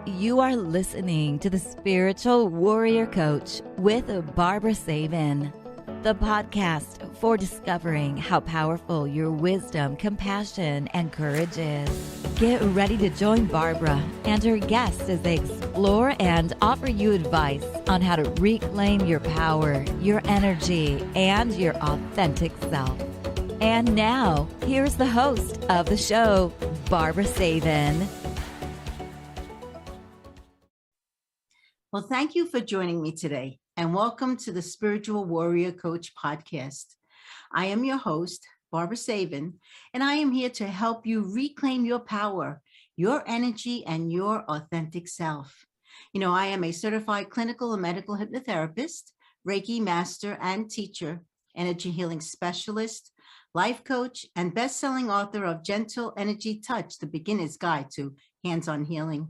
You are listening to the Spiritual Warrior Coach with Barbara Savin, the podcast for discovering how powerful your wisdom, compassion, and courage is. Get ready to join Barbara and her guests as they explore and offer you advice on how to reclaim your power, your energy, and your authentic self. And now, here's the host of the show, Barbara Savin. Well, thank you for joining me today, and welcome to the Spiritual Warrior Coach podcast. I am your host, Barbara Savin, and I am here to help you reclaim your power, your energy, and your authentic self. You know, I am a certified clinical and medical hypnotherapist, Reiki master and teacher, energy healing specialist, life coach, and best-selling author of Gentle Energy Touch, The Beginner's Guide to Hands-on Healing.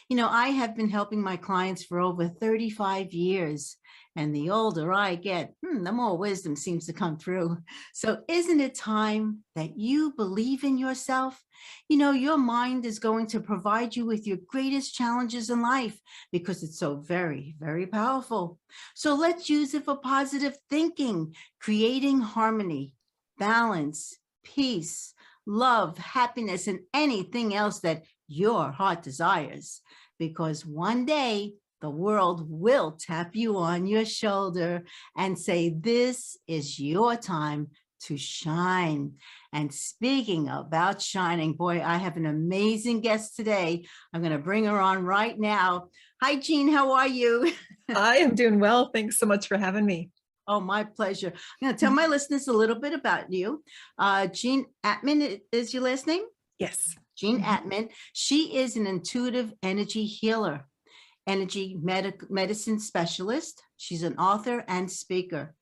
You know, I have been helping my clients for over 35 years, and the older I get, the more wisdom seems to come through. So isn't it time that you believe in yourself? You know, your mind is going to provide you with your greatest challenges in life because it's so very, very powerful. So let's use it for positive thinking, creating harmony, balance, peace, love, happiness, and anything else that your heart desires, because one day the world will tap you on your shoulder and say, this is your time to shine. And speaking about shining, boy, I have an amazing guest today. I'm going to bring her on right now. Hi, Jean. How are you? I am doing well. Thanks so much for having me. Oh, my pleasure. I'm going to tell my listeners a little bit about you. Jean Atman is your last name? Yes. Jean Atman. She is an intuitive energy healer, energy medicine specialist. She's an author and speaker.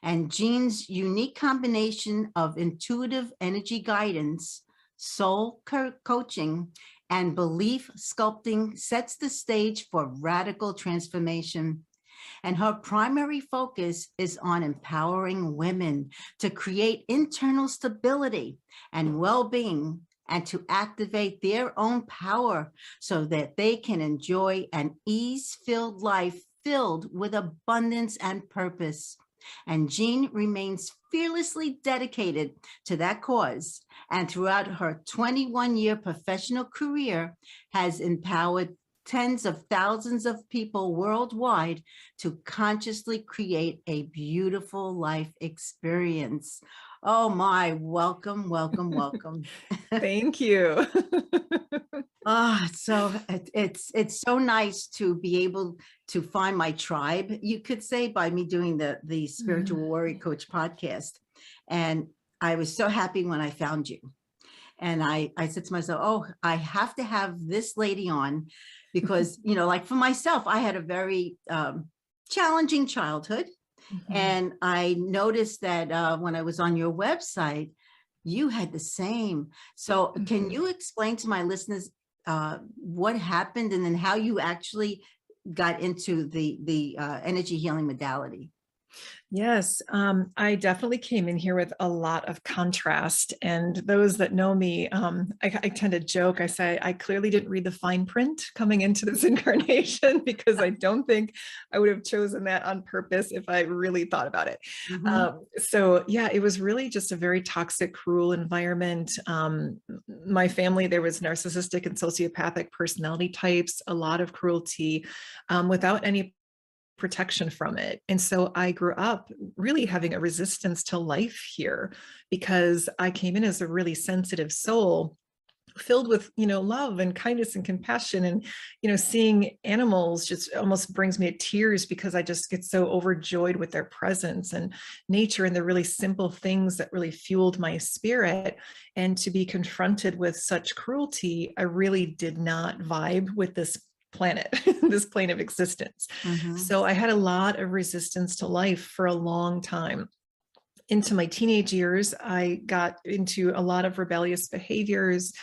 And Jean's unique combination of intuitive energy guidance, soul coaching, and belief sculpting sets the stage for radical transformation. And her primary focus is on empowering women to create internal stability and well-being and to activate their own power so that they can enjoy an ease-filled life filled with abundance and purpose. And Jean remains fearlessly dedicated to that cause, and throughout her 21-year professional career has empowered tens of thousands of people worldwide to consciously create a beautiful life experience. Oh my, welcome, welcome, welcome. Thank you. So it's so nice to be able to find my tribe, you could say, by me doing the Spiritual Warrior Coach podcast. And I was so happy when I found you. And I said to myself, oh, I have to have this lady on because, you know, like for myself, I had a very challenging childhood. And I noticed that when I was on your website, you had the same. So can you explain to my listeners what happened and then how you actually got into the energy healing modality? Yes, I definitely came in here with a lot of contrast. And those that know me, I tend to joke. I say, I clearly didn't read the fine print coming into this incarnation because I don't think I would have chosen that on purpose if I really thought about it. So yeah, it was really just a very toxic, cruel environment. My family, there was narcissistic and sociopathic personality types, a lot of cruelty, without any protection from it. And so I grew up really having a resistance to life here because I came in as a really sensitive soul filled with, you know, love and kindness and compassion. And, you know, seeing animals just almost brings me to tears because I just get so overjoyed with their presence and nature and the really simple things that really fueled my spirit. And to be confronted with such cruelty, I really did not vibe with this planet, this plane of existence. So I had a lot of resistance to life for a long time. Into my teenage years, I got into a lot of rebellious behaviors,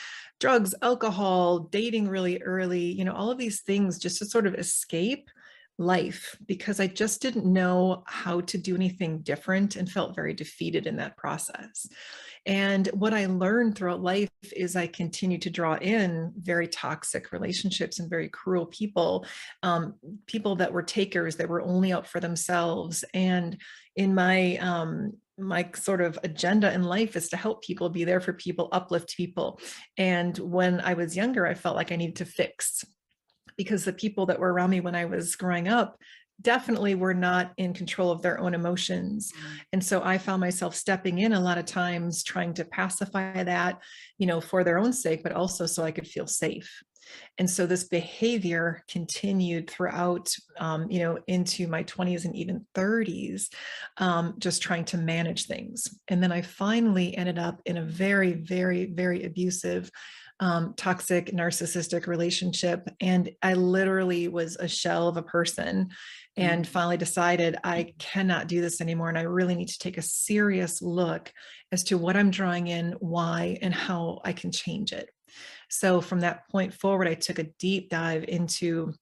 drugs, alcohol, dating really early, you know, all of these things just to sort of escape life because I just didn't know how to do anything different and felt very defeated in that process. And what I learned throughout life is I continue to draw in very toxic relationships and very cruel people, people that were takers, that were only out for themselves. And in my sort of agenda in life is to help people, be there for people, uplift people. And when I was younger, I felt like I needed to fix, because the people that were around me when I was growing up definitely were not in control of their own emotions. And so I found myself stepping in a lot of times, trying to pacify that, for their own sake, but also so I could feel safe. And so this behavior continued throughout, into my 20s and even 30s, just trying to manage things. And then I finally ended up in a very, very, very abusive, toxic, narcissistic relationship. And I literally was a shell of a person, and finally decided I cannot do this anymore. And I really need to take a serious look as to what I'm drawing in, why, and how I can change it. So from that point forward, I took a deep dive into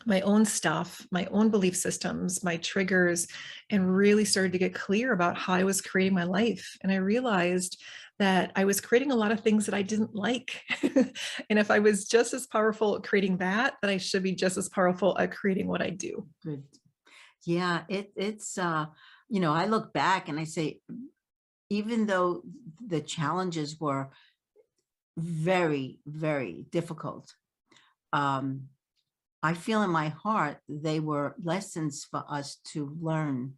my own stuff, my own belief systems, my triggers, and really started to get clear about how I was creating my life. And I realized that I was creating a lot of things that I didn't like. And if I was just as powerful at creating that, then I should be just as powerful at creating what I do. Good. Yeah, it's I look back and I say, even though the challenges were very, very difficult, I feel in my heart they were lessons for us to learn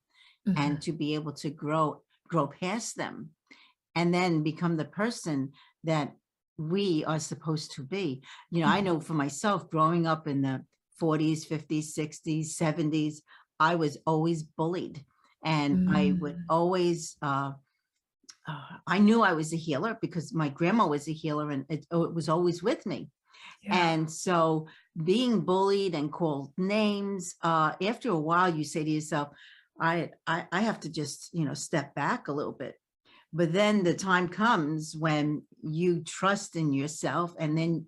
and to be able to grow past them, and then become the person that we are supposed to be. I know for myself, growing up in the 40s, 50s, 60s, 70s, I was always bullied, and I would always, I knew I was a healer because my grandma was a healer, and it was always with me. Yeah. And so being bullied and called names, after a while, you say to yourself, I have to just, step back a little bit. But then the time comes when you trust in yourself. And then,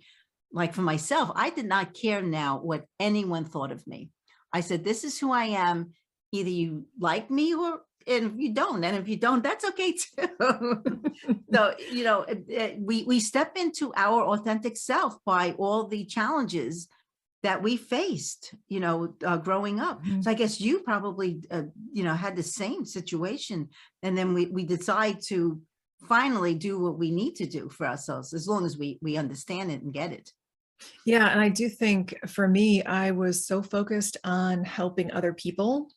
like for myself, I did not care now what anyone thought of me. I said, this is who I am. Either you like me, and if you don't, and if you don't, that's okay too. So, we step into our authentic self by all the challenges that we faced, growing up. So I guess you probably, had the same situation. And then we decide to finally do what we need to do for ourselves, as long as we understand it and get it. Yeah. And I do think for me, I was so focused on helping other people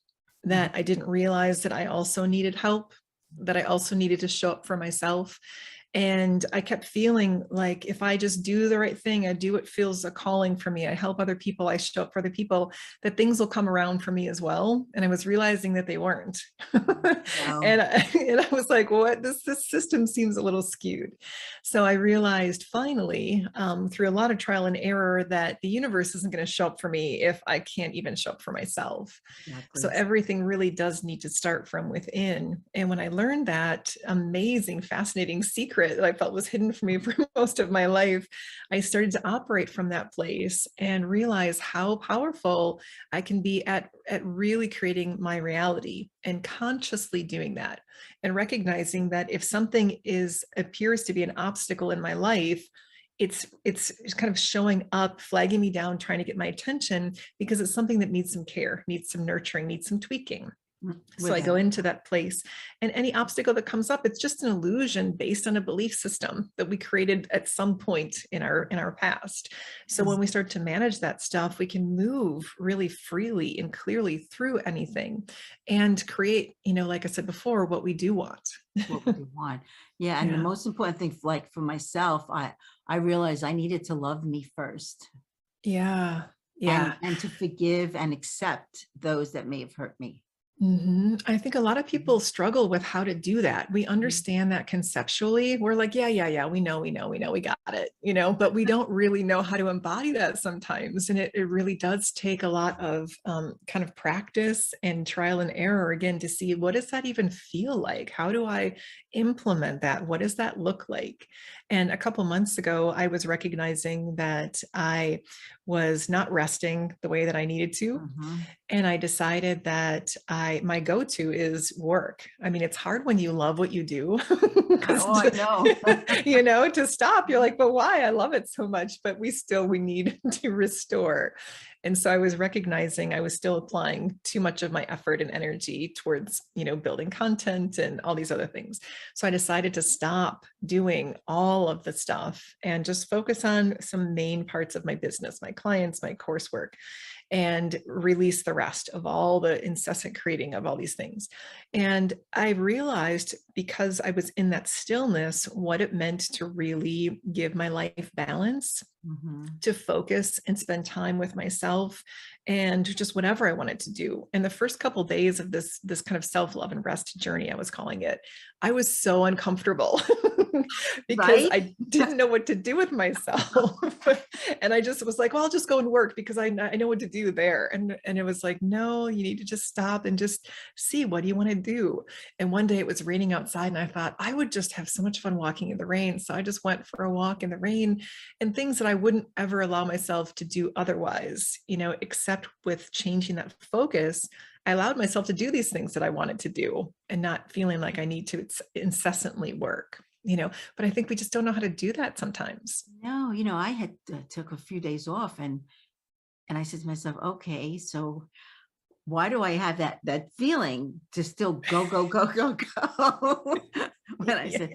that I didn't realize that I also needed help, that I also needed to show up for myself. And I kept feeling like if I just do the right thing, I do what feels a calling for me, I help other people, I show up for other people, that things will come around for me as well. And I was realizing that they weren't. Wow. And I was like, what? This system seems a little skewed. So I realized finally, through a lot of trial and error, that the universe isn't going to show up for me if I can't even show up for myself. Exactly. So everything really does need to start from within. And when I learned that amazing, fascinating secret that I felt was hidden from me for most of my life, I started to operate from that place and realize how powerful I can be at really creating my reality, and consciously doing that, and recognizing that if something appears to be an obstacle in my life, it's kind of showing up, flagging me down, trying to get my attention, because it's something that needs some care, needs some nurturing, needs some tweaking. So I go into that place, and any obstacle that comes up, it's just an illusion based on a belief system that we created at some point in our past. So when we start to manage that stuff, we can move really freely and clearly through anything and create, like I said before, what we do want. What we want. Yeah. And the most important thing, like for myself, I realized I needed to love me first. Yeah. Yeah. And to forgive and accept those that may have hurt me. I think a lot of people struggle with how to do that. We understand that conceptually. We're like, yeah, we know, we got it, but we don't really know how to embody that sometimes. And it really does take a lot of kind of practice and trial and error, again, to see, what does that even feel like? How do I implement that? What does that look like? And a couple months ago, I was recognizing that I was not resting the way that I needed to. And I decided that my go-to is work. I mean, it's hard when you love what you do. Oh, I know. To stop, you're like, but why? I love it so much, but we need to restore. And so I was recognizing I was still applying too much of my effort and energy towards, building content and all these other things. So I decided to stop doing all of the stuff and just focus on some main parts of my business, my clients, my coursework, and release the rest of all the incessant creating of all these things. And I realized, because I was in that stillness, what it meant to really give my life balance, to focus and spend time with myself and just whatever I wanted to do. And the first couple of days of this kind of self-love and rest journey, I was calling it, I was so uncomfortable because I didn't know what to do with myself. And I just was like, well, I'll just go and work because I know what to do there. And it was like, no, you need to just stop and just see, what do you want to do? And one day it was raining outside and I thought I would just have so much fun walking in the rain. So I just went for a walk in the rain, and things that I wouldn't ever allow myself to do otherwise, except with changing that focus, I allowed myself to do these things that I wanted to do and not feeling like I need to incessantly work, but I think we just don't know how to do that sometimes. No, I had took a few days off, and I said to myself, okay, so why do I have that feeling to still go, go, go, go, go? When I said,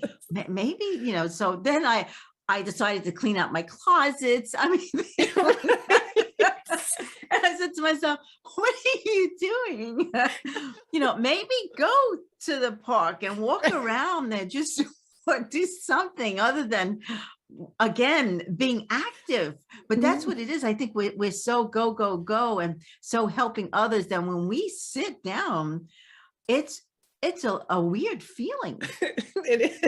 maybe, so then I decided to clean out my closets. I mean, and I said to myself, what are you doing? Maybe go to the park and walk around there, just do something other than, again, being active. But that's what it is. I think we're so go, go, go, and so helping others that when we sit down, it's a weird feeling. It is.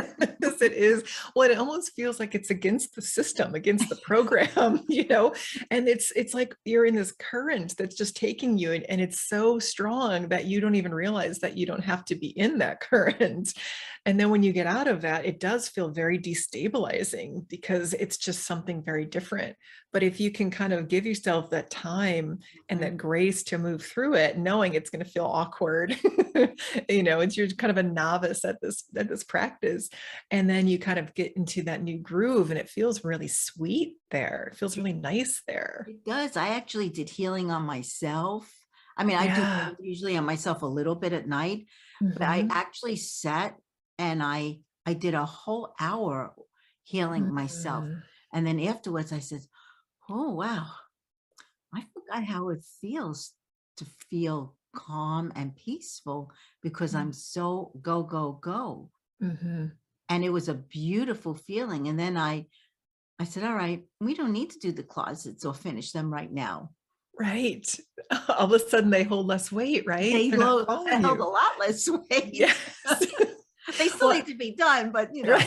It is. Well, it almost feels like it's against the system, against the program, and it's like you're in this current that's just taking you, and it's so strong that you don't even realize that you don't have to be in that current. And then when you get out of that, it does feel very destabilizing because it's just something very different. But if you can kind of give yourself that time and that grace to move through it, knowing it's going to feel awkward, you're kind of a novice at this practice. And then you kind of get into that new groove and it feels really sweet there. It feels really nice there. It does. I actually did healing on myself. I mean, I do usually on myself a little bit at night, but I actually sat and I did a whole hour healing myself. And then afterwards I said, oh, wow, I forgot how it feels to feel calm and peaceful because I'm so go, go, go. And it was a beautiful feeling. And then I said, all right, we don't need to do the closets or finish them right now. Right. All of a sudden they hold less weight, right? They held a lot less weight. Yes. They still need to be done, but right.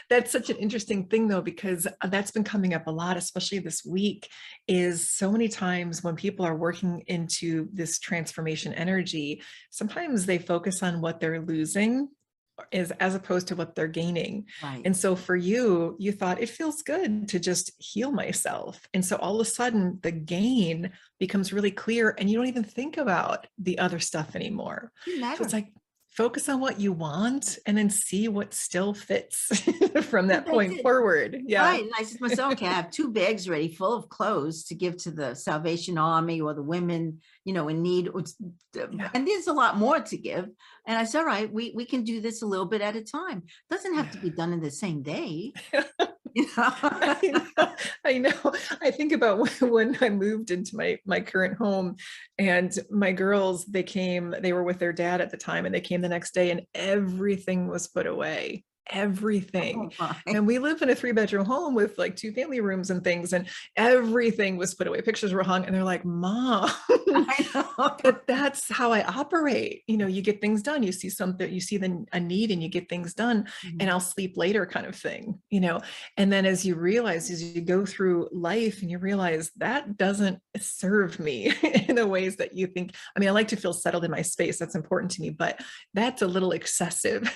That's such an interesting thing though, because that's been coming up a lot, especially this week, is so many times when people are working into this transformation energy, sometimes they focus on what they're losing as opposed to what they're gaining. Right. And so for you thought it feels good to just heal myself. And so all of a sudden the gain becomes really clear and you don't even think about the other stuff anymore. So it's like, focus on what you want and then see what still fits from that point forward. Yeah. Right. And I said to myself, okay, I have 2 bags ready full of clothes to give to the Salvation Army or the women, in need. And there's a lot more to give. And I said, all right, we can do this a little bit at a time. Doesn't have to be done in the same day. I know. I think about when I moved into my current home and my girls, they were with their dad at the time and they came the next day and everything was put away. Everything. And we live in a 3-bedroom home with like 2 family rooms and things, and everything was put away. Pictures were hung and they're like, Mom, but that's how I operate. You get things done. You see something, you see a need and you get things done, and I'll sleep later kind of thing, and then as you go through life and you realize that doesn't serve me in the ways that you think. I mean, I like to feel settled in my space. That's important to me, but that's a little excessive,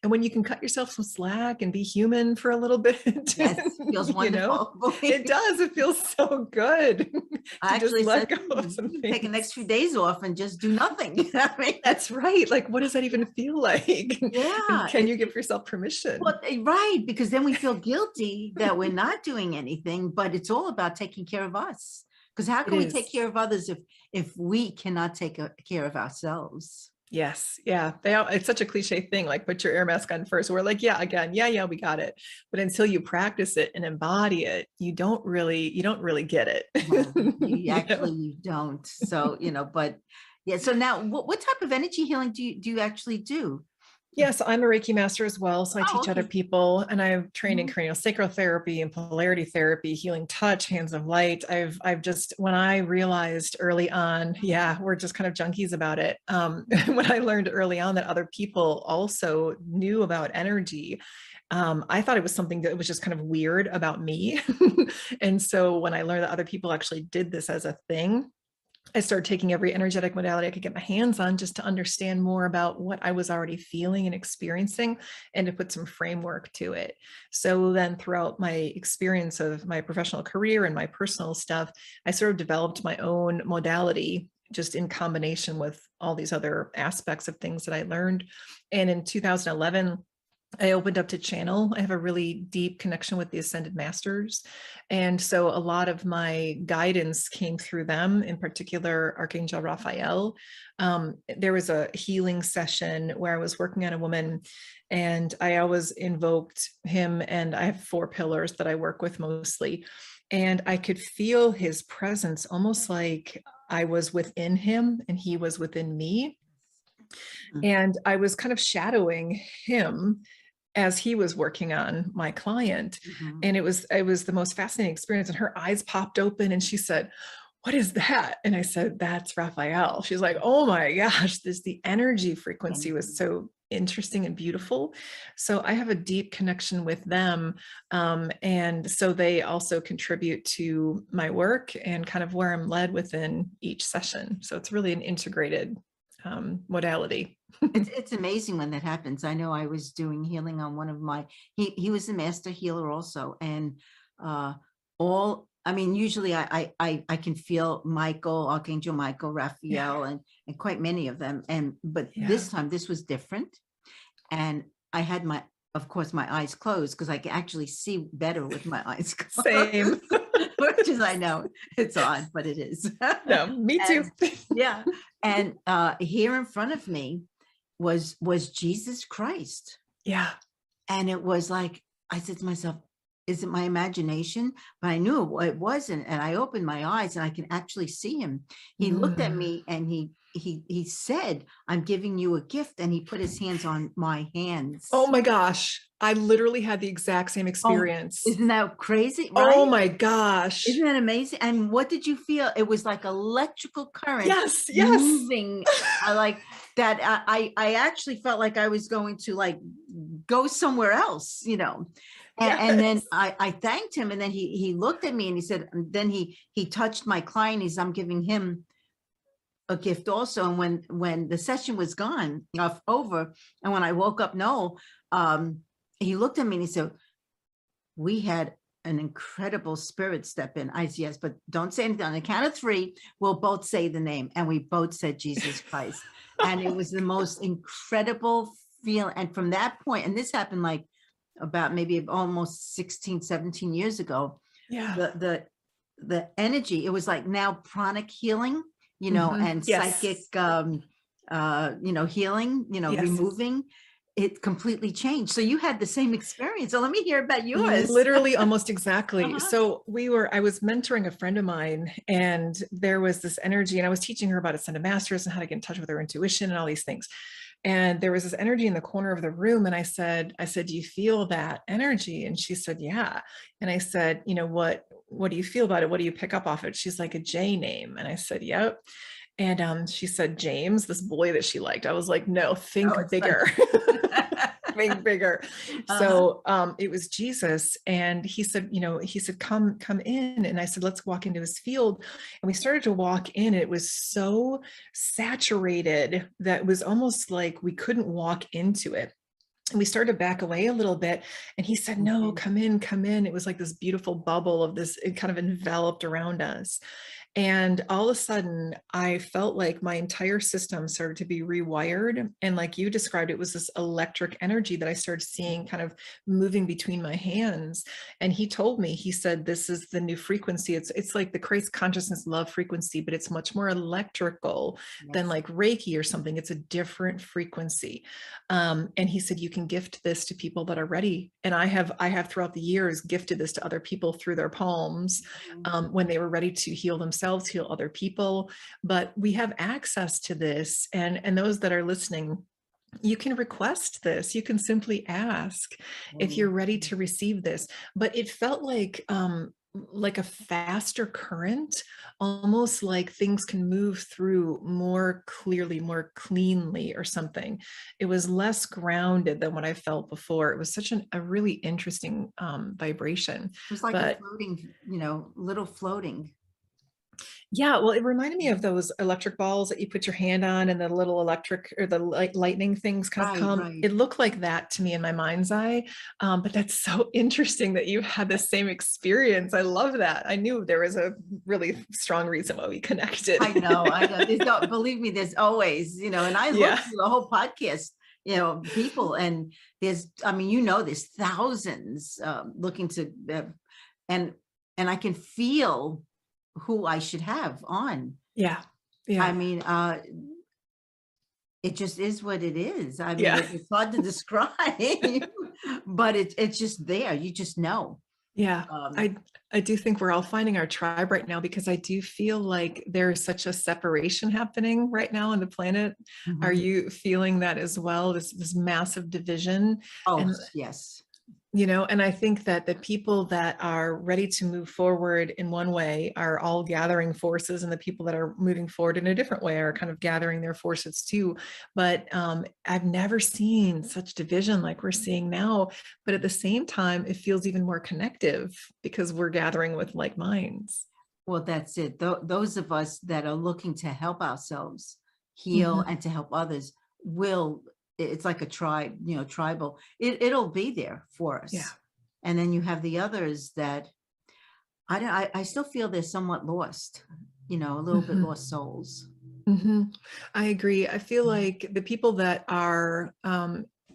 And when you can cut yourself some slack and be human for a little bit, Yes, feels wonderful. it does. It feels so good I to just actually let said, go of some take the things. next few days off and just do nothing. I mean, That's right. Like, what does that even feel like? And yeah. can you give yourself permission? Well, right, because then we feel guilty that we're not doing anything, but it's all about taking care of us. Because how It can we take is. care of others if we cannot take care of ourselves? Yes. Yeah. It's such a cliche thing, like put your air mask on first. We're like, yeah, again, yeah, we got it. But until you practice it and embody it, you don't really get it. No, you You know? actually you don't. So, but yeah. So now what type of energy healing do you actually do? Yes, I'm a Reiki master as well. So I Oh, teach other okay. people, and I've trained in Mhm. craniosacral therapy and polarity therapy, healing touch, hands of light. I've just, when I realized early on, yeah, we're just kind of junkies about it. When I learned early on that other people also knew about energy, I thought it was something that was just kind of weird about me. And so when I learned that other people actually did this as a thing, I started taking every energetic modality I could get my hands on just to understand more about what I was already feeling and experiencing and to put some framework to it. So then throughout my experience of my professional career and my personal stuff, I sort of developed my own modality just in combination with all these other aspects of things that I learned. And in 2011, I opened up to channel. I have a really deep connection with the Ascended Masters. And so a lot of my guidance came through them, in particular, Archangel Raphael. There was a healing session where I was working on a woman, and I always invoked him. And I have 4 pillars that I work with mostly. And I could feel his presence almost like I was within him and he was within me. And I was kind of shadowing him as he was working on my client. Mhm. And it was the most fascinating experience. And her eyes popped open and she said, "What is that?" And I said, "That's Raphael." She's like, "Oh my gosh, the energy frequency was so interesting and beautiful." So I have a deep connection with them. And so they also contribute to my work and kind of where I'm led within each session. So it's really an integrated modality. It's amazing when that happens. I know I was doing healing on one of my, he was a master healer also. And I mean, usually I can feel Michael, Archangel Michael, Raphael, and quite many of them. But this time this was different. And I had of course, my eyes closed because I can actually see better with my eyes closed. Same. Which is, I know it's odd, but it is. No, me too. Yeah. And here in front of me was Jesus Christ. Yeah. And it was like, I said to myself, is it my imagination? But I knew it wasn't. And I opened my eyes and I can actually see him. He looked at me and he said, "I'm giving you a gift." And he put his hands on my hands. Oh my gosh. I literally had the exact same experience. Isn't that crazy? Right? Oh my gosh. Isn't that amazing? And what did you feel? It was like electrical current. Yes. Moving. I like that. I actually felt like I was going to like go somewhere else, And then I thanked him, and then he looked at me and he said, and then he touched my client. I'm giving him a gift also. And when the session was over, and when I woke up, he looked at me and he said, "We had an incredible spirit step in." I said, "Yes, but don't say anything. On the count of 3, we'll both say the name." And we both said Jesus Christ. And it was the most incredible feeling. And from that point, and this happened like about maybe almost 16, 17 years ago. Yeah. The energy, it was like now pranic healing, and psychic, healing, removing. It completely changed. So you had the same experience. So let me hear about yours. Literally almost exactly. So I was mentoring a friend of mine, and there was this energy, and I was teaching her about Ascended Masters and how to get in touch with her intuition and all these things. And there was this energy in the corner of the room. And I said, "Do you feel that energy?" And she said, "Yeah." And I said, what do you feel about it? What do you pick up off it? She's like, "A J name." And I said, "Yep." And she said, "James," this boy that she liked. I was like, "No, think bigger." Think bigger. So it was Jesus. And he said, come in. And I said, "Let's walk into his field." And we started to walk in. It was so saturated that it was almost like we couldn't walk into it. And we started to back away a little bit. And he said, no, Okay. come in, come in. It was like this beautiful bubble of this, it kind of enveloped around us. And all of a sudden, I felt like my entire system started to be rewired. And like you described, it was this electric energy that I started seeing kind of moving between my hands. And he told me, he said, this is the new frequency. It's like the Christ consciousness love frequency, but it's much more electrical than Yes. like Reiki or something. It's a different frequency. And he said, you can gift this to people that are ready. And I have throughout the years gifted this to other people through their palms, Mhm. when they were ready to heal themselves, heal other people. But we have access to this. And those that are listening, you can request this. You can simply ask if you're ready to receive this. But it felt like a faster current, almost like things can move through more clearly, more cleanly or something. It was less grounded than what I felt before. It was such a really interesting vibration. It was like a But floating, little floating. yeah, well, it reminded me of those electric balls that you put your hand on and the little electric or the lightning things kind of Right, come. right. It looked like that to me in my mind's eye. But that's so interesting that you had the same experience. I love that. I knew there was a really strong reason why we connected. I know, I know. There's no, believe me, there's always, and I looked Yeah. through the whole podcast, people, and there's thousands looking to, and I can feel who I should have on. Yeah. I Yeah. mean, it just is what it is. I mean, Yeah. it's hard to describe, but it's just there. You just know. Yeah, Um, I do think we're all finding our tribe right now, because I do feel like there's such a separation happening right now on the planet. Are mhm. you feeling that as well? This massive division? Oh, And yes. and I think that the people that are ready to move forward in one way are all gathering forces, and the people that are moving forward in a different way are kind of gathering their forces too. But I've never seen such division like we're seeing now. But at the same time, it feels even more connective because we're gathering with like minds. Well, that's it. Those of us that are looking to help ourselves heal Mhm. and to help others will, it's like a tribe, tribal. It'll be there for Yeah. us. And then you have the others that I still feel they're somewhat lost, a little bit Mhm. lost souls. Mhm. I agree. I feel like the people that are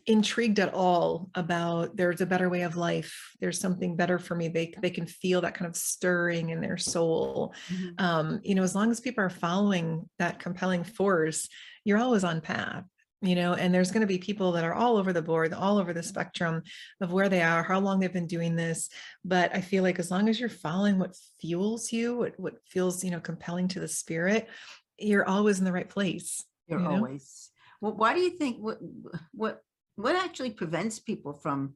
intrigued at all about there's a better way of life, there's something better for me, they can feel that kind of stirring in their soul. Mhm. As long as people are following that compelling force, you're always on path. And there's going to be people that are all over the board, all over the spectrum of where they are, how long they've been doing this. But I feel like as long as you're following what fuels you, what feels, compelling to the spirit, you're always in the right place, You're always. Well, why do you think what what actually prevents people from,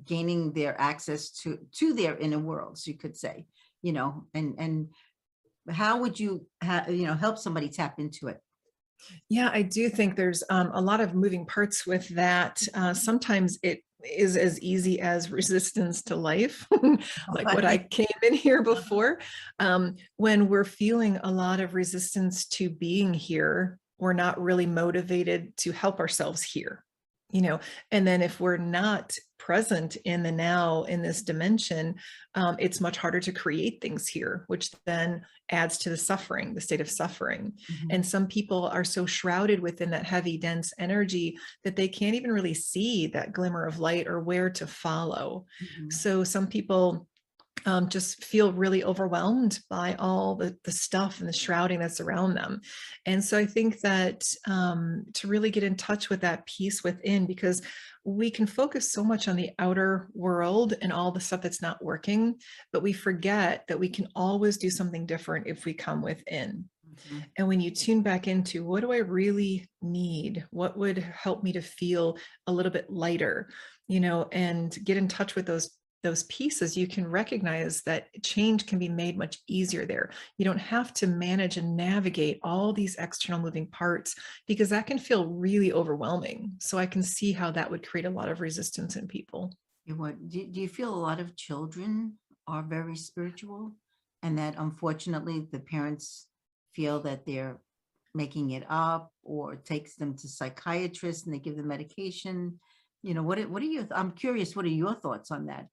gaining their access to their inner worlds, you could say, and how would you help somebody tap into it? Yeah, I do think there's a lot of moving parts with that. Sometimes it is as easy as resistance to life, like what I Right. came in here before. When we're feeling a lot of resistance to being here, we're not really motivated to help ourselves here. And then if we're not present in the now in this dimension, it's much harder to create things here, which then adds to the suffering, the state of suffering. Mhm. And some people are so shrouded within that heavy, dense energy that they can't even really see that glimmer of light or where to follow. Mhm. So some people just feel really overwhelmed by all the stuff and the shrouding that's around them. And so I think that to really get in touch with that peace within, because we can focus so much on the outer world and all the stuff that's not working, but we forget that we can always do something different if we come within. Mhm. And when you tune back into what do I really need? What would help me to feel a little bit lighter, and get in touch with those pieces, you can recognize that change can be made much easier there. You don't have to manage and navigate all these external moving parts, because that can feel really overwhelming. So I can see how that would create a lot of resistance in people. Do you feel a lot of children are very spiritual, and that unfortunately the parents feel that they're making it up, or takes them to psychiatrists and they give them medication? What are I'm curious, what are your thoughts on that?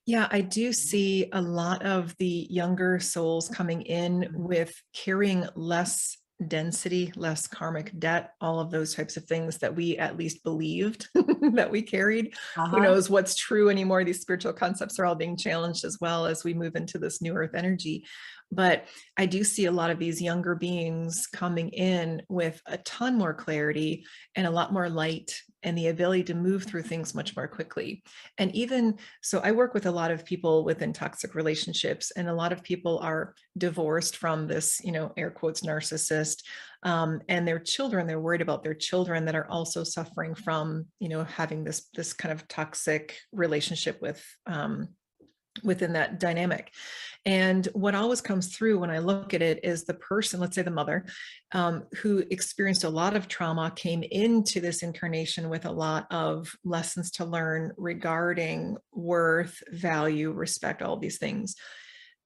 Yeah, I do see a lot of the younger souls coming in with carrying less density, less karmic debt, all of those types of things that we at least believed that we carried. Who Uh-huh. knows what's true anymore? These spiritual concepts are all being challenged as well as we move into this new earth energy. But I do see a lot of these younger beings coming in with a ton more clarity and a lot more light and the ability to move through things much more quickly. And even so, I work with a lot of people within toxic relationships, and a lot of people are divorced from this, air quotes, narcissist, and their children. They're worried about their children that are also suffering from, having this kind of toxic relationship within that dynamic. And what always comes through when I look at it is the person, let's say the mother, who experienced a lot of trauma, came into this incarnation with a lot of lessons to learn regarding worth, value, respect, all these things.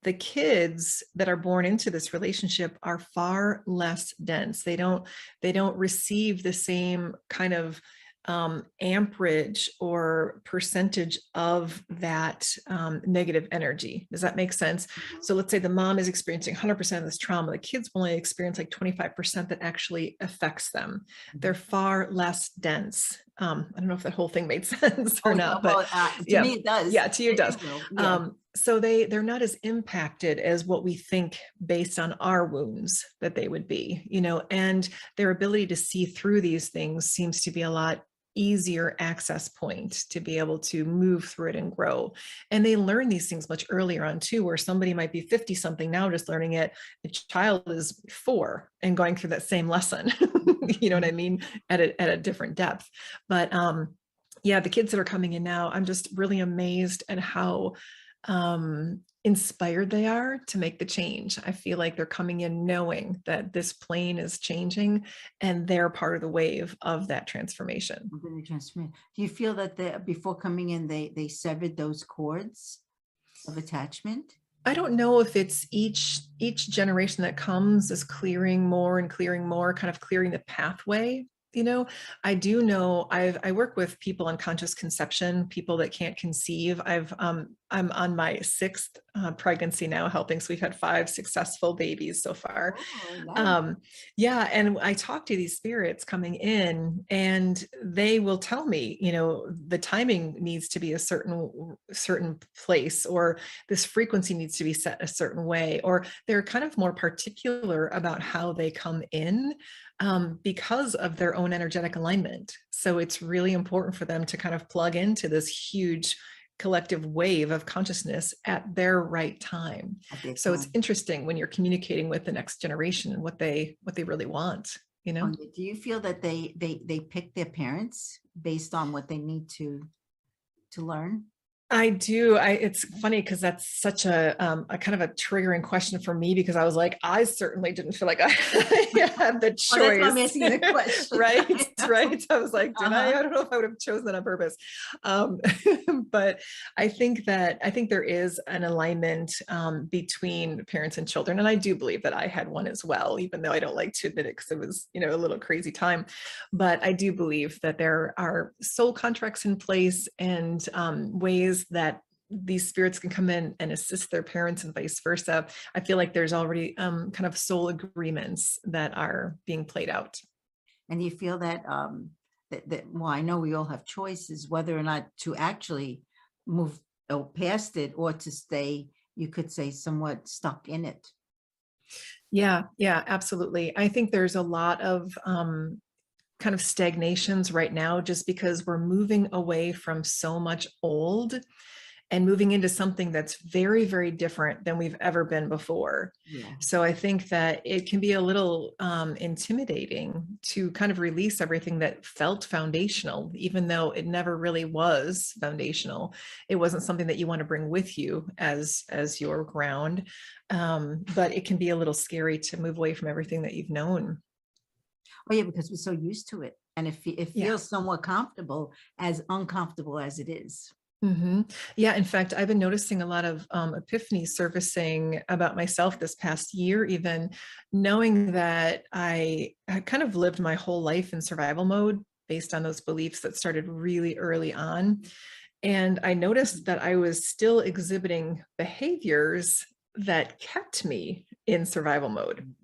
The kids that are born into this relationship are far less dense. They don't receive the same kind of amperage or percentage of that negative energy. Does that make sense? So let's say the mom is experiencing 100% of this trauma. The kids only experience like 25% that actually affects them. They're far less dense. I don't know if that whole thing made sense or not, but to me it does. Yeah, to you it does. Yeah. So they're not as impacted as what we think based on our wounds that they would be, and their ability to see through these things seems to be a lot easier access point to be able to move through it and grow. And they learn these things much earlier on too, where somebody might be 50 something now just learning it. The child is 4 and going through that same lesson, you know what I mean? At a different depth. But yeah, the kids that are coming in now, I'm just really amazed at how inspired they are to make the change. I feel like they're coming in knowing that this plane is changing and they're part of the wave of that transformation. Do you feel that before coming in, they severed those cords of attachment? I don't know if it's each generation that comes is clearing more and clearing more, kind of clearing the pathway. I do know I work with people on conscious conception, people that can't conceive. I'm on my 6th pregnancy now, helping. So we've had 5 successful babies so far. Oh, nice. Yeah. And I talk to these spirits coming in and they will tell me, the timing needs to be a certain place, or this frequency needs to be set a certain way, or they're kind of more particular about how they come in. Because of their own energetic alignment. So it's really important for them to kind of plug into this huge collective wave of consciousness at their right time. So it's interesting when you're communicating with the next generation and what they really want, Do you feel that they pick their parents based on what they need to learn? I do. It's funny because that's such a kind of a triggering question for me, because I was like, I certainly didn't feel like I had the choice. Well, that's why I'm asking the question. Right. I was like, I don't know if I would have chosen that on purpose. But I think there is an alignment between parents and children. And I do believe that I had one as well, even though I don't like to admit it because it was, a little crazy time. But I do believe that there are soul contracts in place and ways that these spirits can come in and assist their parents and vice versa. I feel like there's already kind of soul agreements that are being played out. And you feel that, well, I know we all have choices whether or not to actually move past it or to stay, you could say, somewhat stuck in it. Yeah, absolutely. I think there's a lot of kind of stagnations right now, just because we're moving away from so much old and moving into something that's very, very different than we've ever been before. Yeah. So I think that it can be a little intimidating to kind of release everything that felt foundational, even though it never really was foundational. It wasn't something that you want to bring with you as your ground. But it can be a little scary to move away from everything that you've known. Oh yeah, because we're so used to it, and it feels somewhat comfortable, as uncomfortable as it is. Mm-hmm. Yeah, in fact, I've been noticing a lot of epiphany surfacing about myself this past year, even knowing that I kind of lived my whole life in survival mode. based on those beliefs that started really early on. And I noticed that I was still exhibiting behaviors that kept me in survival mode.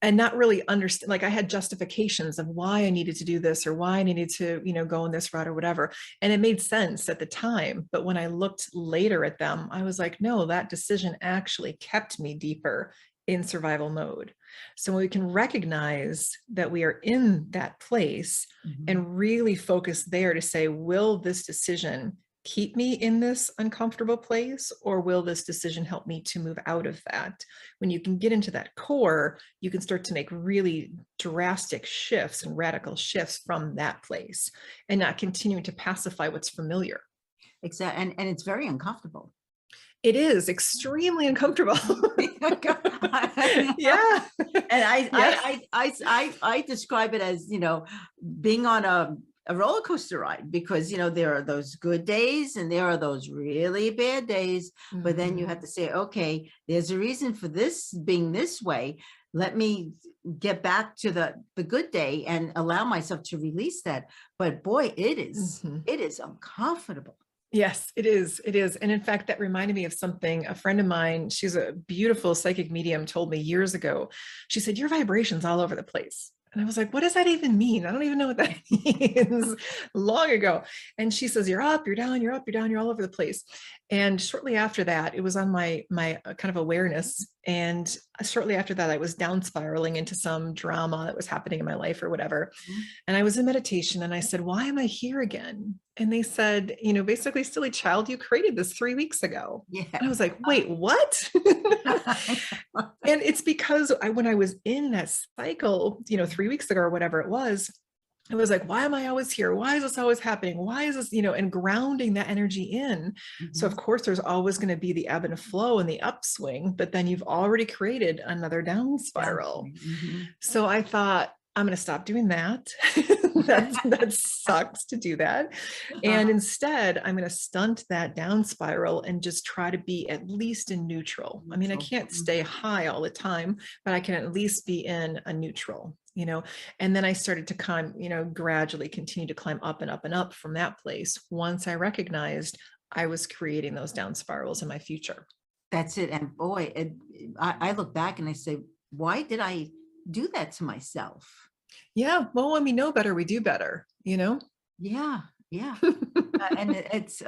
And not really understand, like I had justifications of why I needed to do this or why I needed to, go in this route or whatever. And it made sense at the time. But when I looked later at them, I was like, no, that decision actually kept me deeper in survival mode. So we can recognize that we are in that place and really focus there to say, will this decision keep me in this uncomfortable place, or will this decision help me to move out of that? When you can get into that core, you can start to make really drastic shifts and radical shifts from that place and not continuing to pacify what's familiar. Exactly. And it's very uncomfortable. It is extremely uncomfortable. Yeah. And I describe it as, being on a roller coaster ride, because, there are those good days and there are those really bad days. But then you have to say, okay, there's a reason for this being this way. Let me get back to the good day and allow myself to release that. But boy, it is uncomfortable. Yes, it is. It is. And in fact, that reminded me of something a friend of mine, she's a beautiful psychic medium, told me years ago. She said, your vibration's all over the place. And I was like, what does that even mean? I don't even know what that means. Long ago. And she says, you're up, you're down, you're up, you're down, you're all over the place. And shortly after that, it was on my kind of awareness. And shortly after that, I was down spiraling into some drama that was happening in my life or whatever. And I was in meditation and I said, why am I here again? And they said, basically, silly child, you created this 3 weeks ago. Yeah. And I was like, wait, what? And it's because when I was in that cycle, 3 weeks ago or whatever it was like, why am I always here? Why is this always happening? Why is this, and grounding that energy in. So of course, there's always going to be the ebb and flow and the upswing, but then you've already created another down spiral. So I thought, I'm going to stop doing that. that sucks to do that. And instead, I'm going to stunt that down spiral and just try to be at least in neutral. I mean, I can't stay high all the time, but I can at least be in a neutral, and then I started to climb, gradually continue to climb up and up and up from that place. Once I recognized I was creating those down spirals in my future. That's it. And boy, I look back and I say, why did I do that to myself? Yeah. Well, when we know better, we do better, Yeah. And it's,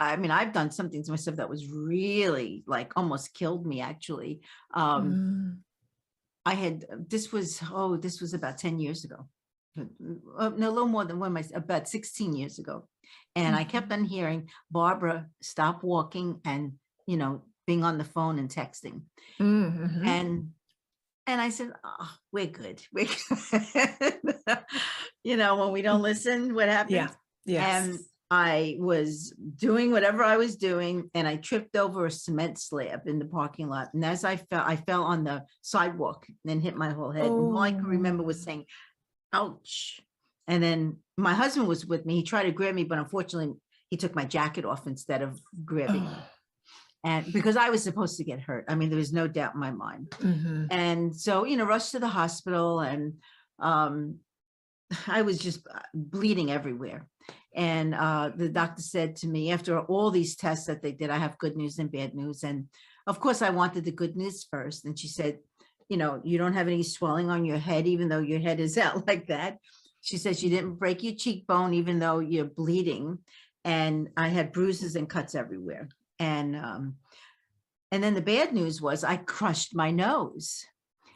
I've done something to myself that was really like almost killed me, actually. This was about 10 years ago. No, a little more than about 16 years ago. And I kept on hearing, Barbara, stop walking and, being on the phone and texting. And I said, oh, we're good. We're good. When we don't listen, what happens? Yeah. Yes. And I was doing whatever I was doing, and I tripped over a cement slab in the parking lot. And as I fell on the sidewalk and hit my whole head. And all I could remember was saying, ouch. And then my husband was with me. He tried to grab me, but unfortunately, he took my jacket off instead of grabbing me. And because I was supposed to get hurt. I mean, there was no doubt in my mind. And so, rushed to the hospital, and I was just bleeding everywhere. And the doctor said to me, after all these tests that they did, I have good news and bad news. And of course, I wanted the good news first. And she said, you don't have any swelling on your head, even though your head is out like that. She said, you didn't break your cheekbone, even though you're bleeding. And I had bruises and cuts everywhere. And then the bad news was I crushed my nose.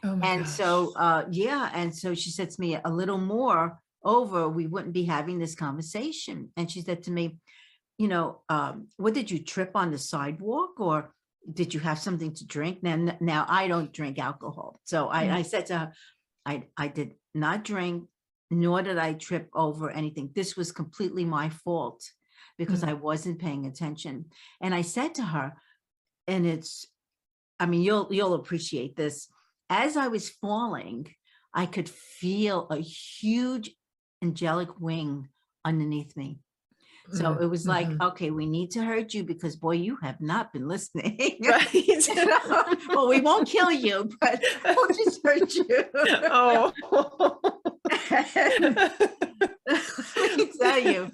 Oh my gosh. So, And so she said to me, a little more over, we wouldn't be having this conversation. And she said to me, what did you trip on the sidewalk, or did you have something to drink? Now I don't drink alcohol. So I said to her, I did not drink, nor did I trip over anything. This was completely my fault because I wasn't paying attention. And I said to her, and you'll appreciate this. As I was falling, I could feel a huge angelic wing underneath me. So it was like, okay, we need to hurt you because, boy, you have not been listening. Right. Well, we won't kill you, but we'll just hurt you. Oh. Let me tell you.